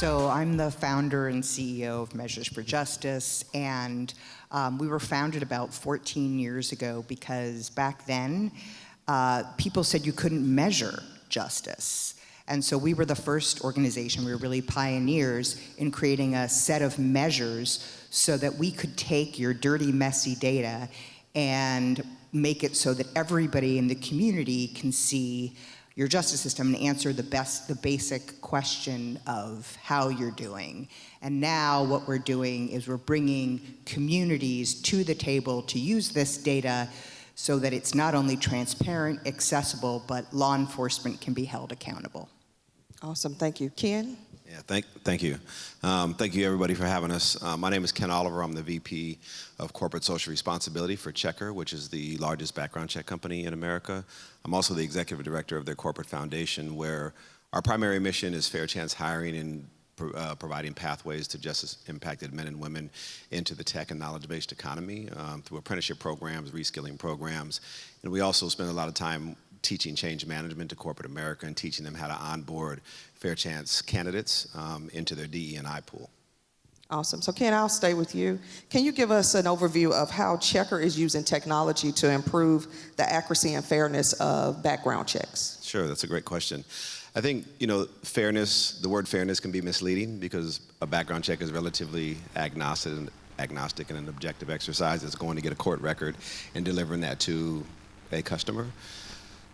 So I'm the founder and CEO of Measures for Justice, and we were founded about 14 years ago because back then, people said you couldn't measure justice. And so we were the first organization, we were really pioneers in creating a set of measures so that we could take your dirty, messy data and make it so that everybody in the community can see your justice system and answer the basic question of how you're doing. And now what we're doing is we're bringing communities to the table to use this data so that it's not only transparent, accessible, but law enforcement can be held accountable. Awesome, thank you. Ken? Yeah, thank you. Thank you everybody for having us. My name is Ken Oliver. I'm the VP of Corporate Social Responsibility for Checker, which is the largest background check company in America. I'm also the Executive Director of their corporate foundation, where our primary mission is fair chance hiring and providing pathways to justice-impacted men and women into the tech and knowledge-based economy through apprenticeship programs, reskilling programs, and we also spend a lot of time teaching change management to corporate America and teaching them how to onboard fair chance candidates into their DE&I pool. Awesome. So Ken, I'll stay with you. Can you give us an overview of how Checker is using technology to improve the accuracy and fairness of background checks? Sure, that's a great question. I think, fairness, the word fairness can be misleading because a background check is relatively agnostic and an objective exercise that's going to get a court record and delivering that to a customer.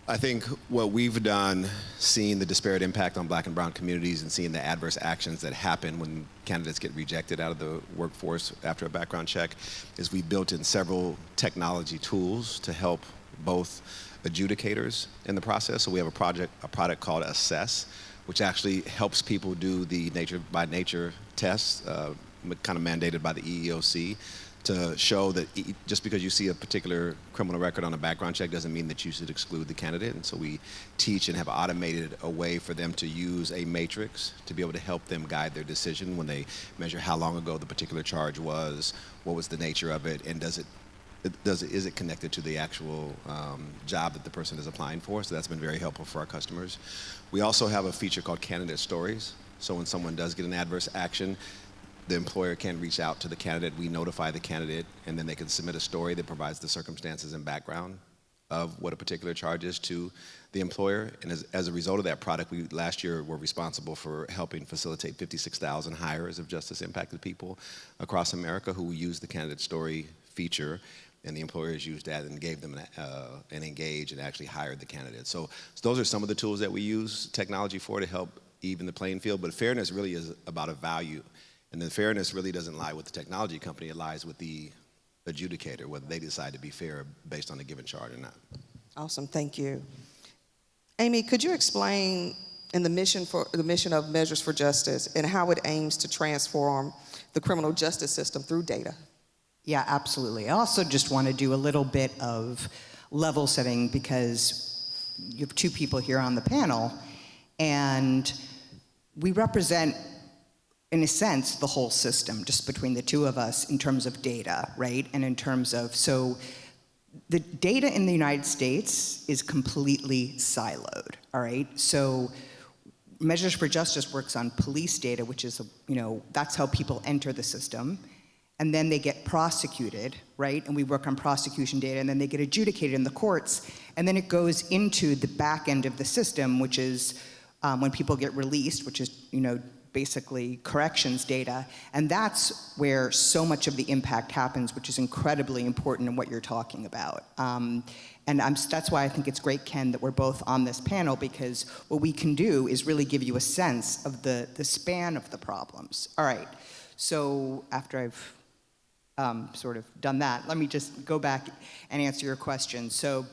I think what we've done, seeing the disparate impact on Black and brown communities and seeing the adverse actions that happen when candidates get rejected out of the workforce after a background check, is we built in several technology tools to help both adjudicators in the process. So we have a product called Assess, which actually helps people do the nature by nature tests, kind of mandated by the EEOC, to show that just because you see a particular criminal record on a background check doesn't mean that you should exclude the candidate. And so we teach and have automated a way for them to use a matrix to be able to help them guide their decision when they measure how long ago the particular charge was, what was the nature of it, and is it connected to the actual job that the person is applying for? So that's been very helpful for our customers. We also have a feature called Candidate Stories. So when someone does get an adverse action, the employer can reach out to the candidate, we notify the candidate, and then they can submit a story that provides the circumstances and background of what a particular charge is to the employer. And as a result of that product, we last year were responsible for helping facilitate 56,000 hires of justice-impacted people across America who used the candidate story feature, and the employers used that and gave them an engage and actually hired the candidate. So those are some of the tools that we use technology for to help even the playing field, but fairness really is about a value. And the fairness really doesn't lie with the technology company, it lies with the adjudicator, whether they decide to be fair based on a given charge or not. Awesome, thank you. Amy, could you explain the mission of Measures for Justice and how it aims to transform the criminal justice system through data? Yeah, absolutely. I also just want to do a little bit of level setting because you have two people here on the panel, and we represent, in a sense, the whole system, just between the two of us in terms of data, right? And in terms of, so the data in the United States is completely siloed, all right? So Measures for Justice works on police data, which is, that's how people enter the system. And then they get prosecuted, right? And we work on prosecution data, and then they get adjudicated in the courts. And then it goes into the back end of the system, which is when people get released, which is, basically corrections data, and that's where so much of the impact happens, which is incredibly important in what you're talking about. That's why I think it's great, Ken, that we're both on this panel, because what we can do is really give you a sense of the span of the problems. All right, so after I've sort of done that, let me just go back and answer your question. So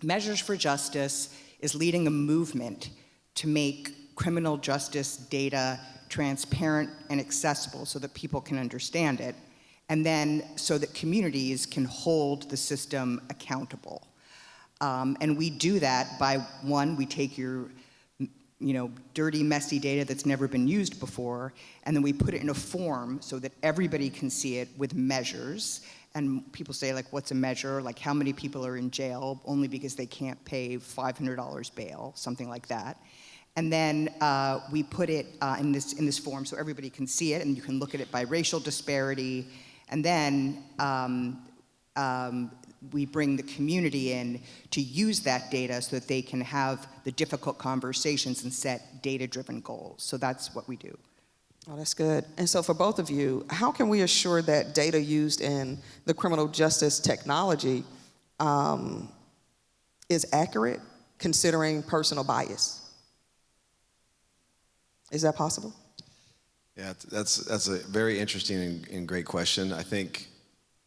Measures for Justice is leading a movement to make criminal justice data transparent and accessible so that people can understand it, and then so that communities can hold the system accountable. And we do that by, one, we take your dirty, messy data that's never been used before, and then we put it in a form so that everybody can see it with measures. And people say, like, what's a measure? Like, how many people are in jail only because they can't pay $500 bail, something like that. And then we put it in this form so everybody can see it, and you can look at it by racial disparity. And then we bring the community in to use that data so that they can have the difficult conversations and set data-driven goals. So that's what we do. Oh, that's good. And so for both of you, how can we assure that data used in the criminal justice technology is accurate, considering personal bias? Is that possible? Yeah, that's a very interesting and great question. I think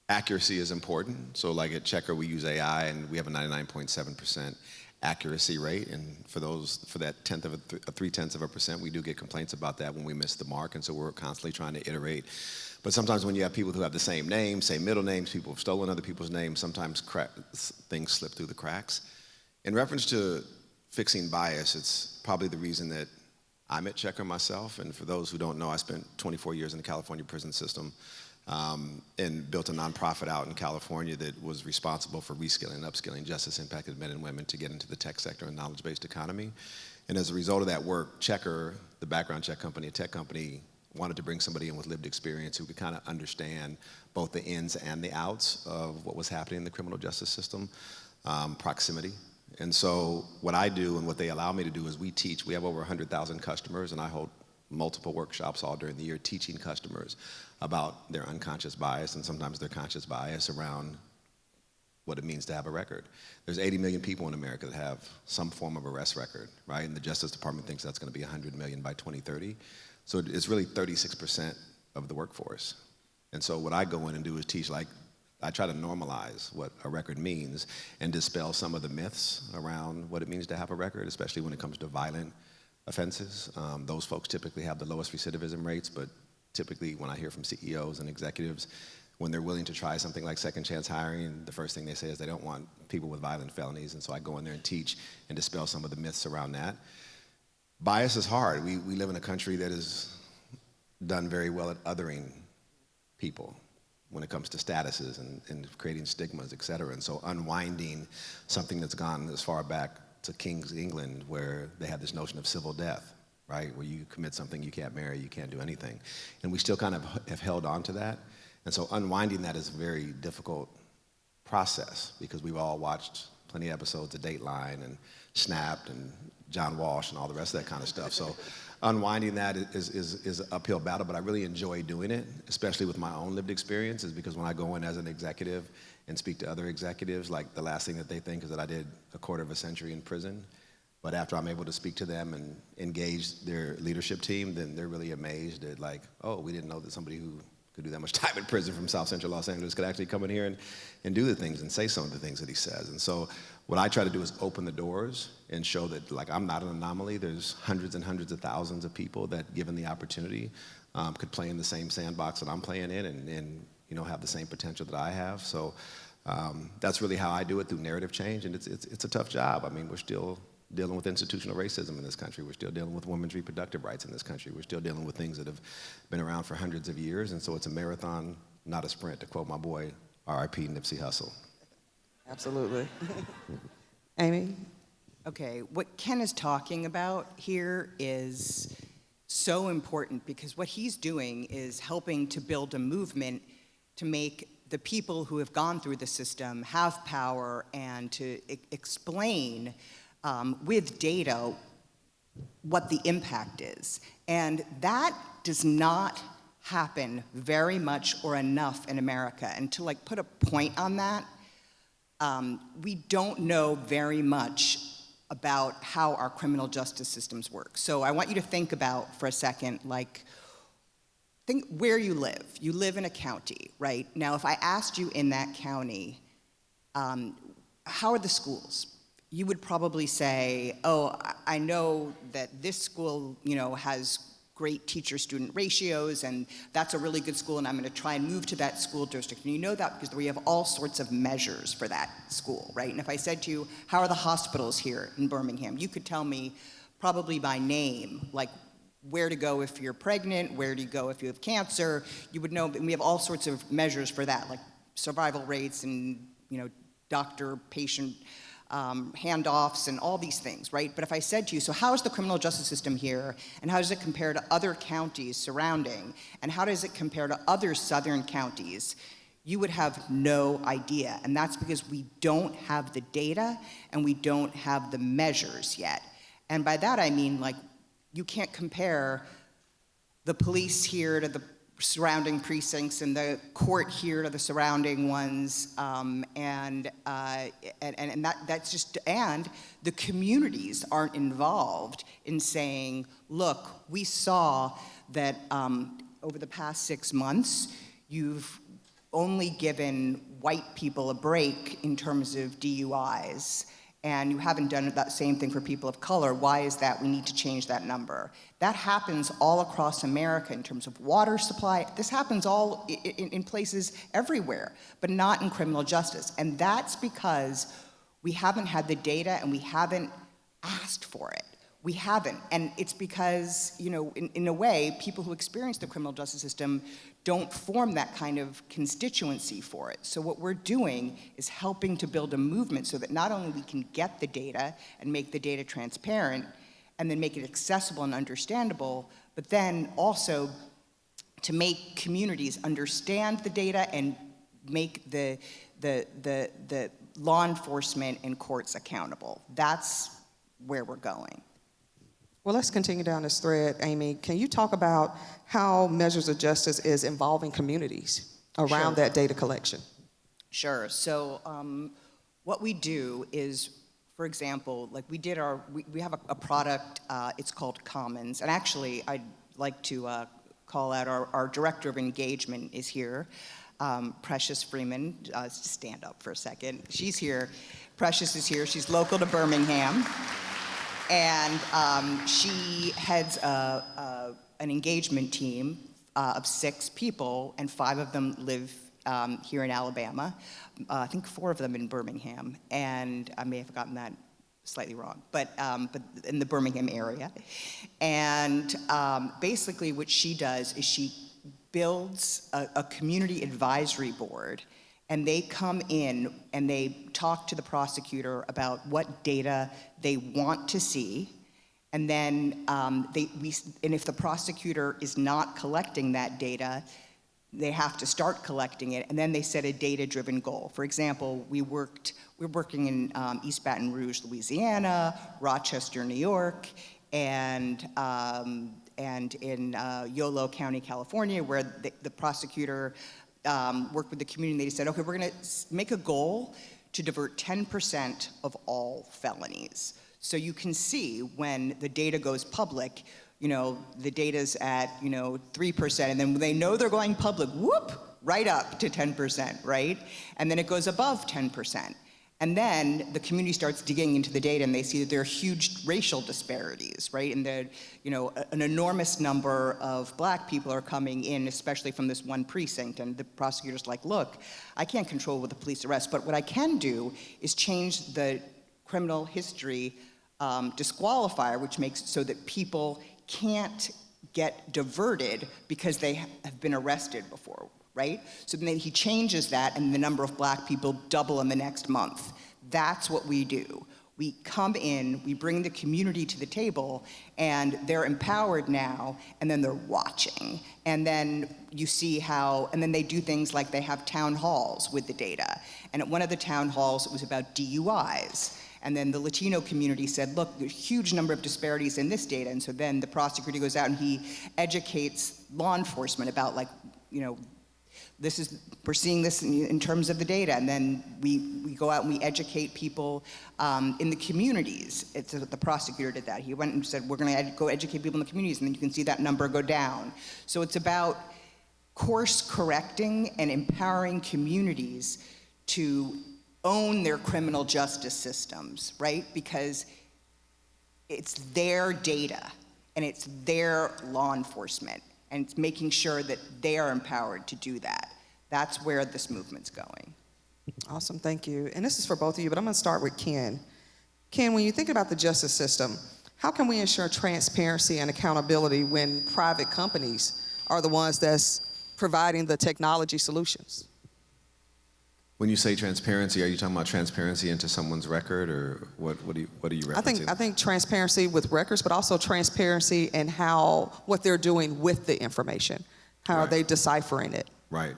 accuracy is important. So like at Checker, we use AI, and we have a 99.7% accuracy rate. And for that 0.3%, we do get complaints about that when we miss the mark. And so we're constantly trying to iterate. But sometimes when you have people who have the same name, same middle names, people have stolen other people's names, sometimes things slip through the cracks. In reference to fixing bias, it's probably the reason that I'm at Checker myself. And for those who don't know, I spent 24 years in the California prison system. And built a nonprofit out in California that was responsible for reskilling and upskilling justice-impacted men and women to get into the tech sector and knowledge-based economy. And as a result of that work, Checker, the background check company, a tech company, wanted to bring somebody in with lived experience who could kind of understand both the ins and the outs of what was happening in the criminal justice system, proximity. And so what I do and what they allow me to do is we teach. We have over 100,000 customers, and I hold multiple workshops all during the year teaching customers about their unconscious bias and sometimes their conscious bias around what it means to have a record. There's 80 million people in America that have some form of arrest record, right? And the Justice Department thinks that's going to be 100 million by 2030. So it's really 36% of the workforce. And so what I go in and do is teach, like, I try to normalize what a record means and dispel some of the myths around what it means to have a record, especially when it comes to violent offenses. Those folks typically have the lowest recidivism rates, but typically when I hear from CEOs and executives, when they're willing to try something like second chance hiring, the first thing they say is they don't want people with violent felonies. And so I go in there and teach and dispel some of the myths around that. Bias is hard. We live in a country that has done very well at othering people when it comes to statuses and creating stigmas, et cetera. And so unwinding something that's gone as far back to King's England, where they had this notion of civil death, right? Where you commit something, you can't marry, you can't do anything. And we still kind of have held on to that. And so unwinding that is a very difficult process, because we've all watched plenty of episodes of Dateline and Snapped and John Walsh and all the rest of that kind of stuff. So unwinding that is an uphill battle, but I really enjoy doing it, especially with my own lived experiences, because when I go in as an executive and speak to other executives, like the last thing that they think is that I did a quarter of a century in prison. But after I'm able to speak to them and engage their leadership team, then they're really amazed at, like, oh, we didn't know that somebody who could do that much time in prison from South Central Los Angeles could actually come in here and do the things and say some of the things that he says. And so what I try to do is open the doors and show that, like, I'm not an anomaly. There's hundreds and hundreds of thousands of people that, given the opportunity, could play in the same sandbox that I'm playing in and you know, have the same potential that I have. So that's really how I do it, through narrative change. And it's a tough job. I mean, we're still dealing with institutional racism in this country. We're still dealing with women's reproductive rights in this country. We're still dealing with things that have been around for hundreds of years. And so it's a marathon, not a sprint, to quote my boy, R.I.P. Nipsey Hussle. Absolutely. Amy? Okay, what Ken is talking about here is so important, because what he's doing is helping to build a movement to make the people who have gone through the system have power, and to explain with data what the impact is. And that does not happen very much or enough in America. And to, like, put a point on that, we don't know very much about how our criminal justice systems work. So I want you to think about for a second, like, think where you live. You live in a county, right? Now, if I asked you in that county, how are the schools? You would probably say, oh, I know that this school, you know, has great teacher-student ratios, and that's a really good school, and I'm going to try and move to that school district. And you know that because we have all sorts of measures for that school, right? And if I said to you, how are the hospitals here in Birmingham? You could tell me probably by name, like where to go if you're pregnant, where do you go if you have cancer. You would know, and we have all sorts of measures for that, like survival rates and, you know, doctor-patient handoffs and all these things, right? But if I said to you, so how is the criminal justice system here, and how does it compare to other counties surrounding, and how does it compare to other southern counties, you would have no idea. And that's because we don't have the data and we don't have the measures yet. And by that I mean, like, you can't compare the police here to the surrounding precincts and the court here to the surrounding ones, and that's just, and the communities aren't involved in saying, look, we saw that over the past 6 months, you've only given white people a break in terms of DUIs, and you haven't done that same thing for people of color. Why is that? We need to change that number. That happens all across America in terms of water supply. This happens all in places everywhere, but not in criminal justice. And that's because we haven't had the data and we haven't asked for it. We haven't, and it's because, you know, in a way, people who experience the criminal justice system don't form that kind of constituency for it. So what we're doing is helping to build a movement so that not only we can get the data and make the data transparent and then make it accessible and understandable, but then also to make communities understand the data and make the law enforcement and courts accountable. That's where we're going. Well, let's continue down this thread. Amy, can you talk about how Measures of Justice is involving communities around that data collection? Sure. So what we do is, for example, like we have a product, it's called Commons. And actually, I'd like to call out our Director of Engagement is here, Precious Freeman. Just stand up for a second. She's here. Precious is here. She's local to Birmingham. And she heads an engagement team of 6 people, and 5 of them live here in Alabama. I think 4 of them in Birmingham, and I may have gotten that slightly wrong, but in the Birmingham area. And basically what she does is she builds a community advisory board, and they come in and they talk to the prosecutor about what data they want to see, and then and if the prosecutor is not collecting that data, they have to start collecting it, and then they set a data-driven goal. For example, we're working in East Baton Rouge, Louisiana, Rochester, New York, and in Yolo County, California, where the prosecutor worked with the community, and they said, okay, we're gonna make a goal to divert 10% of all felonies. So you can see when the data goes public, you know, the data's at, 3%, and then when they know they're going public, whoop, right up to 10%, right? And then it goes above 10%. And then the community starts digging into the data and they see that there are huge racial disparities, right? And that, an enormous number of black people are coming in, especially from this one precinct. And the prosecutor's like, look, I can't control what the police arrest, but what I can do is change the criminal history disqualifier, which makes so that people can't get diverted because they have been arrested before, right? So then he changes that and the number of black people double in the next month. That's what we do. We come in, we bring the community to the table, and they're empowered now, and then they're watching. And then you see how, and then they do things like they have town halls with the data. And at one of the town halls, it was about DUIs. And then the Latino community said, look, there's a huge number of disparities in this data. And so then the prosecutor goes out and he educates law enforcement about, like, we're seeing this in terms of the data. And then we go out and we educate people in the communities. The prosecutor did that. He went and said, we're gonna go educate people in the communities, and then you can see that number go down. So it's about course correcting and empowering communities to own their criminal justice systems, right? Because it's their data and it's their law enforcement, and it's making sure that they are empowered to do that. That's where this movement's going. Awesome, thank you. And this is for both of you, but I'm gonna start with Ken. Ken, when you think about the justice system, how can we ensure transparency and accountability when private companies are the ones that's providing the technology solutions? When you say transparency, are you talking about transparency into someone's record, or what are you referencing? I think transparency with records, but also transparency in what they're doing with the information. How are they deciphering it? Right.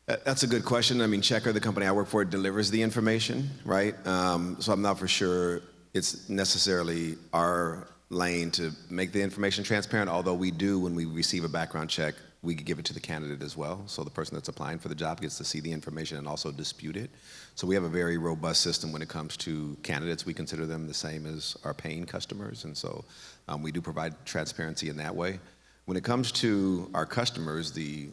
That's a good question. I mean, Checker, the company I work for, delivers the information, right? So I'm not for sure it's necessarily our lane to make the information transparent, although we do, when we receive a background check, we give it to the candidate as well. So the person that's applying for the job gets to see the information and also dispute it. So we have a very robust system when it comes to candidates. We consider them the same as our paying customers. And so we do provide transparency in that way. When it comes to our customers, the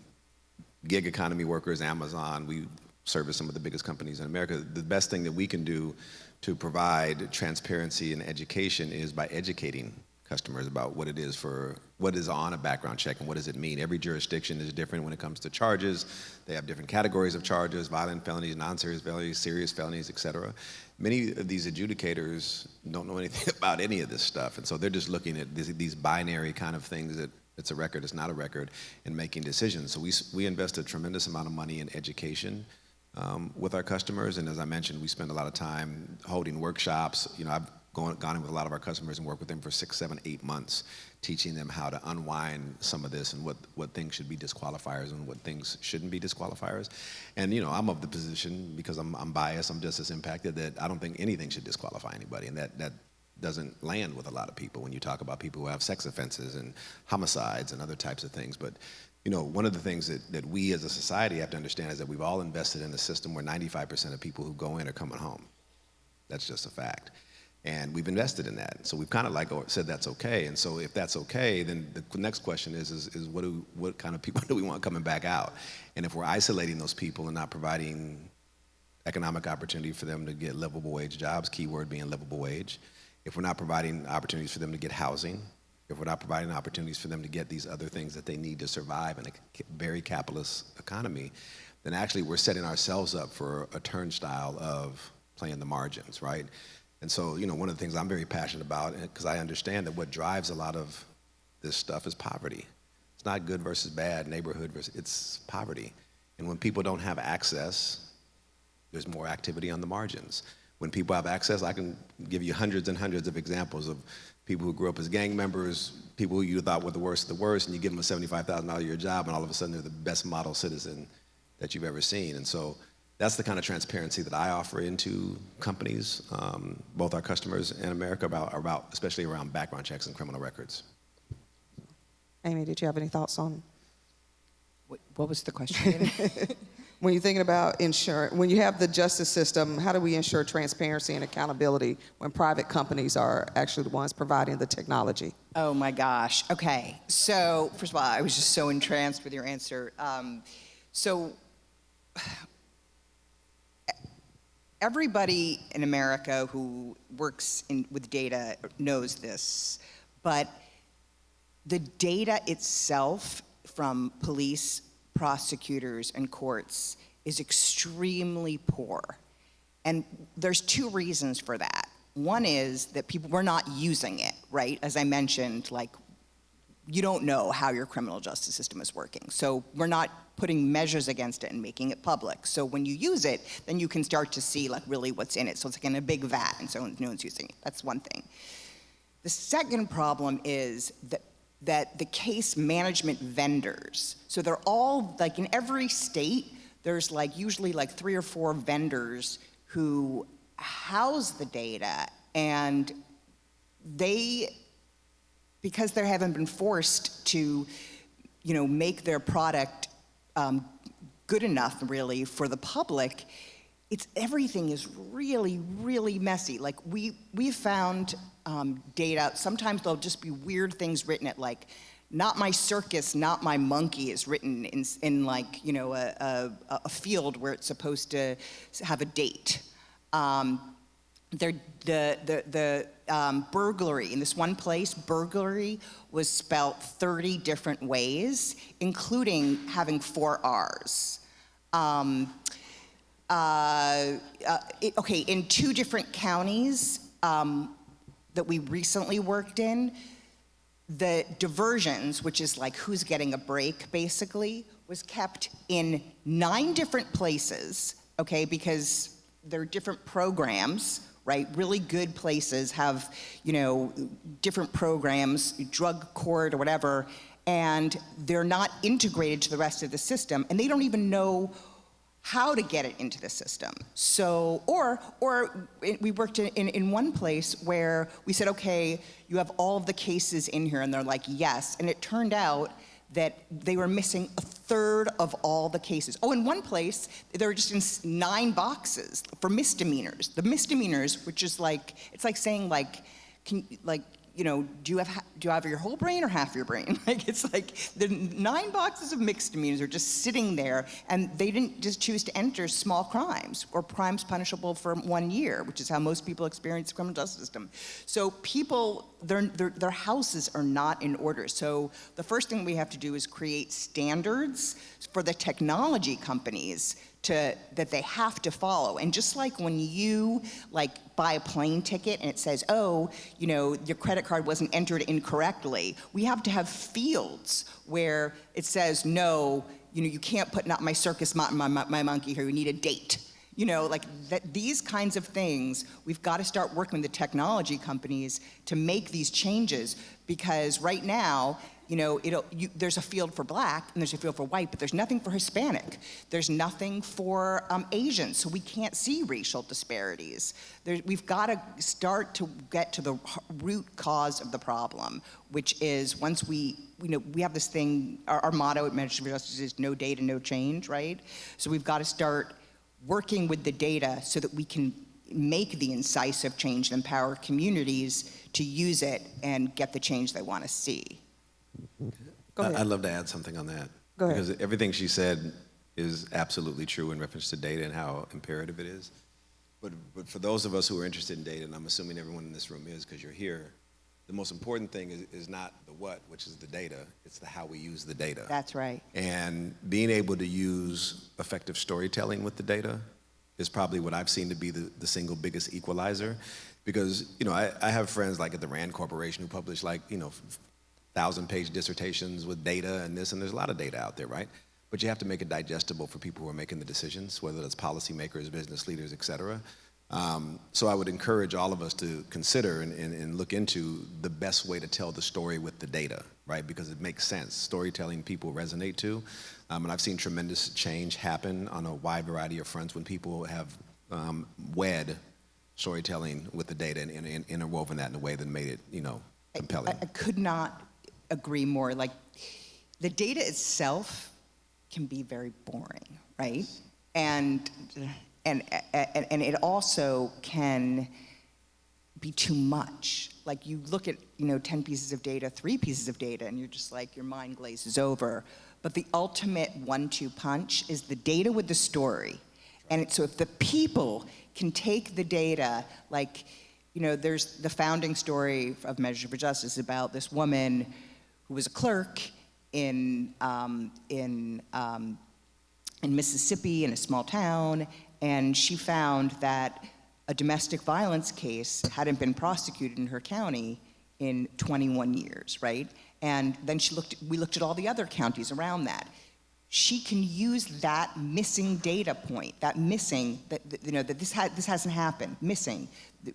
gig economy workers, Amazon, we service some of the biggest companies in America. The best thing that we can do to provide transparency and education is by educating customers about what is on a background check and what does it mean. Every jurisdiction is different when it comes to charges. They have different categories of charges: violent felonies, non-serious felonies, serious felonies, et cetera. Many of these adjudicators don't know anything about any of this stuff, and so they're just looking at these binary kind of things that it's a record, it's not a record, and making decisions. So we invest a tremendous amount of money in education with our customers, and as I mentioned, we spend a lot of time holding workshops. You know, I've gone in with a lot of our customers and worked with them for 6, 7, 8 months, teaching them how to unwind some of this and what things should be disqualifiers and what things shouldn't be disqualifiers. And you know, I'm of the position, because I'm biased, I'm just as impacted, that I don't think anything should disqualify anybody, and that doesn't land with a lot of people when you talk about people who have sex offenses and homicides and other types of things. But you know, one of the things that we as a society have to understand is that we've all invested in a system where 95% of people who go in are coming home. That's just a fact. And we've invested in that. So we've kind of like said that's okay. And so if that's okay, then the next question is what kind of people do we want coming back out? And if we're isolating those people and not providing economic opportunity for them to get livable wage jobs, keyword being livable wage, if we're not providing opportunities for them to get housing, if we're not providing opportunities for them to get these other things that they need to survive in a very capitalist economy, then actually we're setting ourselves up for a turnstile of playing the margins, right? And so, you know, one of the things I'm very passionate about, because I understand that what drives a lot of this stuff is poverty. It's not good versus bad, neighborhood versus, it's poverty. And when people don't have access, there's more activity on the margins. When people have access, I can give you hundreds and hundreds of examples of people who grew up as gang members, people who you thought were the worst of the worst, and you give them a $75,000 a year job, and all of a sudden they're the best model citizen that you've ever seen. And so that's the kind of transparency that I offer into companies, both our customers and America, especially around background checks and criminal records. Amy, did you have any thoughts on? What was the question? When you're thinking about insurance, when you have the justice system, how do we ensure transparency and accountability when private companies are actually the ones providing the technology? Oh my gosh. Okay. So first of all, I was just so entranced with your answer. So everybody in America who works with data knows this, but the data itself from police, prosecutors, and courts is extremely poor. And there's 2 reasons for that. One is that people were not using it, right? As I mentioned, like, you don't know how your criminal justice system is working. So we're not putting measures against it and making it public. So when you use it, then you can start to see like really what's in it. So it's like in a big vat, and so no one's using it. That's one thing. The second problem is that the case management vendors, so they're all, like in every state, there's like usually like 3 or 4 vendors who house the data, and because they haven't been forced to, you know, make their product good enough really for the public, everything is really, really messy. Like we found data, sometimes there'll just be weird things written at like, not my circus, not my monkey is written in like, you know, a field where it's supposed to have a date. The burglary, in this one place, burglary was spelt 30 different ways, including having 4 R's. In 2 different counties that we recently worked in, The diversions, which is like who's getting a break, basically, was kept in 9 different places, okay, because there are different programs, right? Really good places have, different programs, drug court or whatever, and they're not integrated to the rest of the system, and they don't even know how to get it into the system. So, or we worked in one place where we said, okay, you have all of the cases in here, and they're like, yes, and it turned out that they were missing 1/3 of all the cases. Oh, in one place, they were just in 9 boxes for misdemeanors. The misdemeanors, which is like, it's like saying like, do you have your whole brain or half your brain? Like, it's like the 9 boxes of misdemeanors are just sitting there, and they didn't just choose to enter small crimes or crimes punishable for 1 year, which is how most people experience the criminal justice system. So people, their houses are not in order. So the first thing we have to do is create standards for the technology companies that they have to follow. And just like when you buy a plane ticket and it says, oh, your credit card wasn't entered incorrectly, we have to have fields where it says, no, you can't put not my circus, my monkey here, you need a date. These kinds of things, we've got to start working with the technology companies to make these changes, because right now, there's a field for Black and there's a field for white, but there's nothing for Hispanic. There's nothing for Asian, so we can't see racial disparities. We've got to start to get to the root cause of the problem, which is once we have this thing, our motto at Measures for Justice is no data, no change, right? So we've got to start working with the data so that we can make the incisive change and empower communities to use it and get the change they want to see. Go ahead. I'd love to add something on that. Go ahead. Because everything she said is absolutely true in reference to data and how imperative it is. But for those of us who are interested in data, and I'm assuming everyone in this room is because you're here, the most important thing is not the what, which is the data, it's the how we use the data. That's right. And being able to use effective storytelling with the data is probably what I've seen to be the single biggest equalizer. Because, I have friends like at the Rand Corporation who publish 1,000-page dissertations with data and this, and there's a lot of data out there, right? But you have to make it digestible for people who are making the decisions, whether it's policymakers, business leaders, et cetera. So I would encourage all of us to consider and look into the best way to tell the story with the data, right? Because it makes sense. Storytelling people resonate to. And I've seen tremendous change happen on a wide variety of fronts when people have wed storytelling with the data and interwoven that in a way that made it, compelling. I could not agree more. The data itself can be very boring, right? And it also can be too much. You look at 10 pieces of data, 3 pieces of data, and you're just your mind glazes over. But the ultimate 1-2 punch is the data with the story. And so if the people can take the data, there's the founding story of Measures for Justice about this woman who was a clerk in Mississippi in a small town, and she found that a domestic violence case hadn't been prosecuted in her county in 21 years, right? And then we looked at all the other counties around that. She can use that missing data point, that this hasn't happened, missing.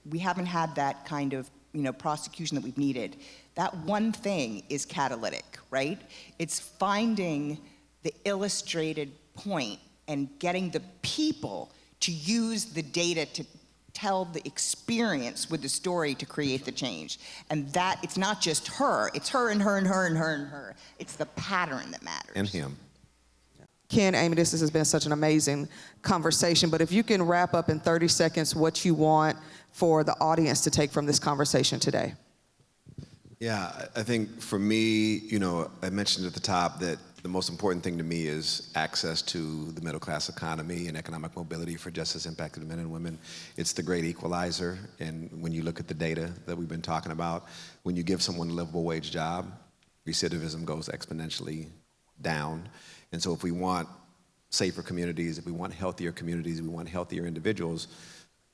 We haven't had that kind of prosecution that we've needed. That one thing is catalytic, right? It's finding the illustrated point and getting the people to use the data to tell the experience with the story to create the change. And that, it's not just her, it's her and her and her and her and her. It's the pattern that matters. And him. Ken, Amy, this has been such an amazing conversation, but if you can wrap up in 30 seconds what you want for the audience to take from this conversation today. Yeah, I think for me, I mentioned at the top that the most important thing to me is access to the middle class economy and economic mobility for justice impacted men and women. It's the great equalizer. And when you look at the data that we've been talking about, when you give someone a livable wage job, recidivism goes exponentially down. And so if we want safer communities, if we want healthier communities, if we want healthier individuals,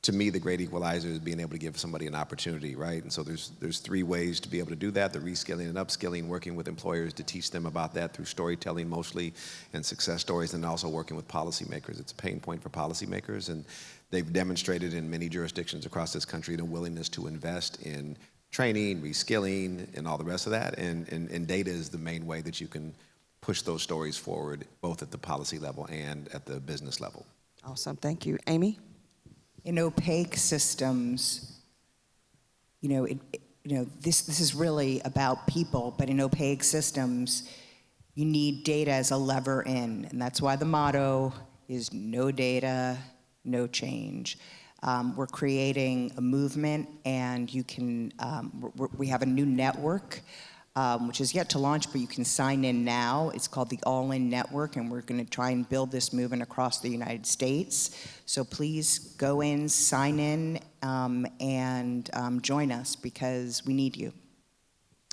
to me, the great equalizer is being able to give somebody an opportunity, right? And so there's three ways to be able to do that: the reskilling and upskilling, working with employers to teach them about that through storytelling mostly and success stories, and also working with policymakers. It's a pain point for policymakers, and they've demonstrated in many jurisdictions across this country the willingness to invest in training, reskilling, and all the rest of that. And data is the main way that you can push those stories forward, both at the policy level and at the business level. Awesome, thank you. Amy? In opaque systems, this is really about people, but in opaque systems, you need data as a lever in, and that's why the motto is no data, no change. We're creating a movement, and you can, we have a new network, which is yet to launch, but you can sign in now. It's called the All In Network, and we're going to try and build this movement across the United States. So please go in, sign in, and join us, because we need you.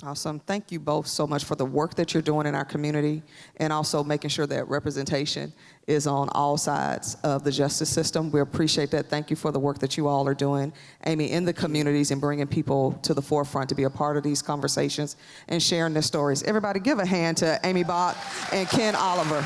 Awesome. Thank you both so much for the work that you're doing in our community, and also making sure that representation is on all sides of the justice system. We appreciate that. Thank you for the work that you all are doing, Amy, in the communities and bringing people to the forefront to be a part of these conversations and sharing their stories. Everybody give a hand to Amy Bach and Ken Oliver.